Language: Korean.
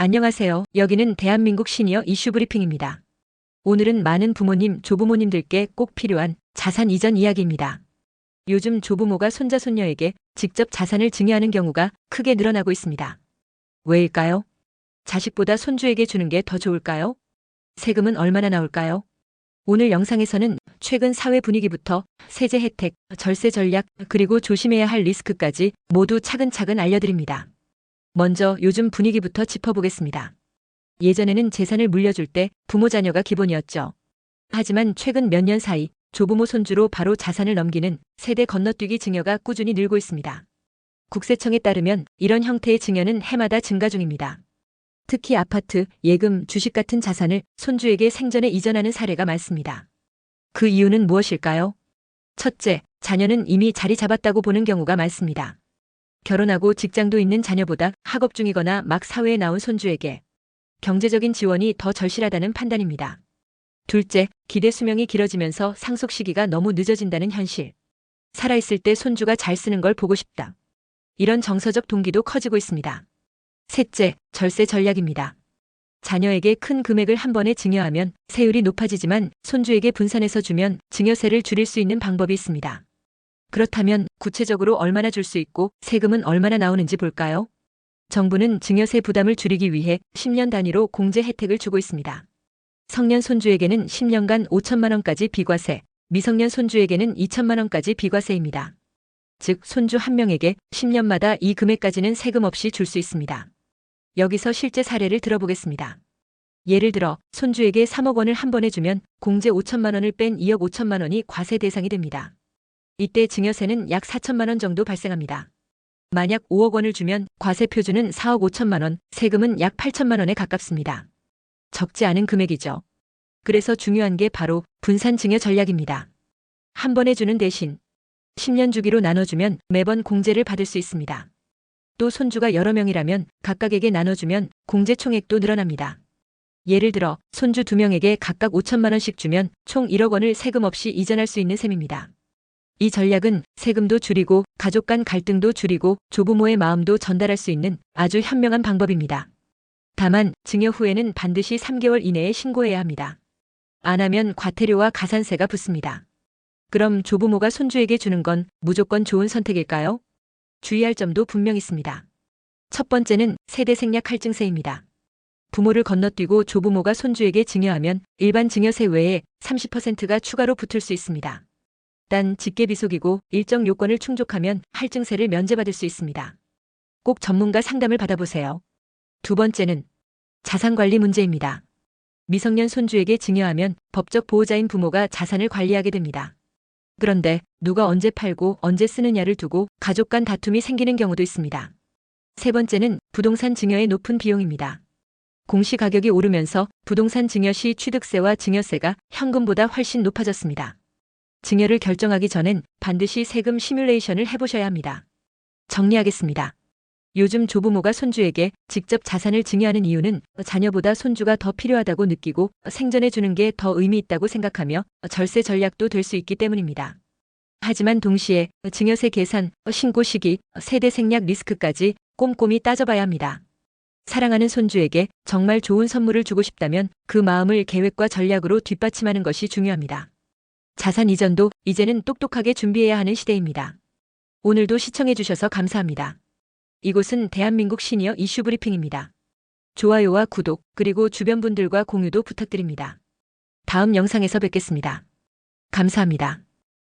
안녕하세요. 여기는 대한민국 시니어 이슈 브리핑입니다. 오늘은 많은 부모님, 조부모님들께 꼭 필요한 자산 이전 이야기입니다. 요즘 조부모가 손자, 손녀에게 직접 자산을 증여하는 경우가 크게 늘어나고 있습니다. 왜일까요? 자식보다 손주에게 주는 게 더 좋을까요? 세금은 얼마나 나올까요? 오늘 영상에서는 최근 사회 분위기부터 세제 혜택, 절세 전략, 그리고 조심해야 할 리스크까지 모두 차근차근 알려드립니다. 먼저 요즘 분위기부터 짚어보겠습니다. 예전에는 재산을 물려줄 때 부모 자녀가 기본이었죠. 하지만 최근 몇 년 사이 조부모 손주로 바로 자산을 넘기는 세대 건너뛰기 증여가 꾸준히 늘고 있습니다. 국세청에 따르면 이런 형태의 증여는 해마다 증가 중입니다. 특히 아파트, 예금, 주식 같은 자산을 손주에게 생전에 이전하는 사례가 많습니다. 그 이유는 무엇일까요? 첫째, 자녀는 이미 자리 잡았다고 보는 경우가 많습니다. 결혼하고 직장도 있는 자녀보다 학업 중이거나 막 사회에 나온 손주에게 경제적인 지원이 더 절실하다는 판단입니다. 둘째, 기대 수명이 길어지면서 상속 시기가 너무 늦어진다는 현실. 살아있을 때 손주가 잘 쓰는 걸 보고 싶다. 이런 정서적 동기도 커지고 있습니다. 셋째, 절세 전략입니다. 자녀에게 큰 금액을 한 번에 증여하면 세율이 높아지지만 손주에게 분산해서 주면 증여세를 줄일 수 있는 방법이 있습니다. 그렇다면 구체적으로 얼마나 줄 수 있고 세금은 얼마나 나오는지 볼까요? 정부는 증여세 부담을 줄이기 위해 10년 단위로 공제 혜택을 주고 있습니다. 성년 손주에게는 10년간 5천만 원까지 비과세, 미성년 손주에게는 2천만 원까지 비과세입니다. 즉 손주 한 명에게 10년마다 이 금액까지는 세금 없이 줄 수 있습니다. 여기서 실제 사례를 들어보겠습니다. 예를 들어 손주에게 3억 원을 한 번에 주면 공제 5천만 원을 뺀 2억 5천만 원이 과세 대상이 됩니다. 이때 증여세는 약 4천만 원 정도 발생합니다. 만약 5억 원을 주면 과세 표준은 4억 5천만 원, 세금은 약 8천만 원에 가깝습니다. 적지 않은 금액이죠. 그래서 중요한 게 바로 분산 증여 전략입니다. 한 번에 주는 대신 10년 주기로 나눠주면 매번 공제를 받을 수 있습니다. 또 손주가 여러 명이라면 각각에게 나눠주면 공제 총액도 늘어납니다. 예를 들어 손주 2명에게 각각 5천만 원씩 주면 총 1억 원을 세금 없이 이전할 수 있는 셈입니다. 이 전략은 세금도 줄이고 가족 간 갈등도 줄이고 조부모의 마음도 전달할 수 있는 아주 현명한 방법입니다. 다만 증여 후에는 반드시 3개월 이내에 신고해야 합니다. 안 하면 과태료와 가산세가 붙습니다. 그럼 조부모가 손주에게 주는 건 무조건 좋은 선택일까요? 주의할 점도 분명 있습니다. 첫 번째는 세대 생략 할증세입니다. 부모를 건너뛰고 조부모가 손주에게 증여하면 일반 증여세 외에 30%가 추가로 붙을 수 있습니다. 단 직계비속이고 일정 요건을 충족하면 할증세를 면제받을 수 있습니다. 꼭 전문가 상담을 받아보세요. 두 번째는 자산관리 문제입니다. 미성년 손주에게 증여하면 법적 보호자인 부모가 자산을 관리하게 됩니다. 그런데 누가 언제 팔고 언제 쓰느냐를 두고 가족 간 다툼이 생기는 경우도 있습니다. 세 번째는 부동산 증여의 높은 비용입니다. 공시가격이 오르면서 부동산 증여 시 취득세와 증여세가 현금보다 훨씬 높아졌습니다. 증여를 결정하기 전엔 반드시 세금 시뮬레이션을 해보셔야 합니다. 정리하겠습니다. 요즘 조부모가 손주에게 직접 자산을 증여하는 이유는 자녀보다 손주가 더 필요하다고 느끼고 생전에 주는 게 더 의미 있다고 생각하며 절세 전략도 될 수 있기 때문입니다. 하지만 동시에 증여세 계산, 신고 시기, 세대 생략 리스크까지 꼼꼼히 따져봐야 합니다. 사랑하는 손주에게 정말 좋은 선물을 주고 싶다면 그 마음을 계획과 전략으로 뒷받침하는 것이 중요합니다. 자산 이전도 이제는 똑똑하게 준비해야 하는 시대입니다. 오늘도 시청해주셔서 감사합니다. 이곳은 대한민국 시니어 이슈 브리핑입니다. 좋아요와 구독, 그리고 주변 분들과 공유도 부탁드립니다. 다음 영상에서 뵙겠습니다. 감사합니다.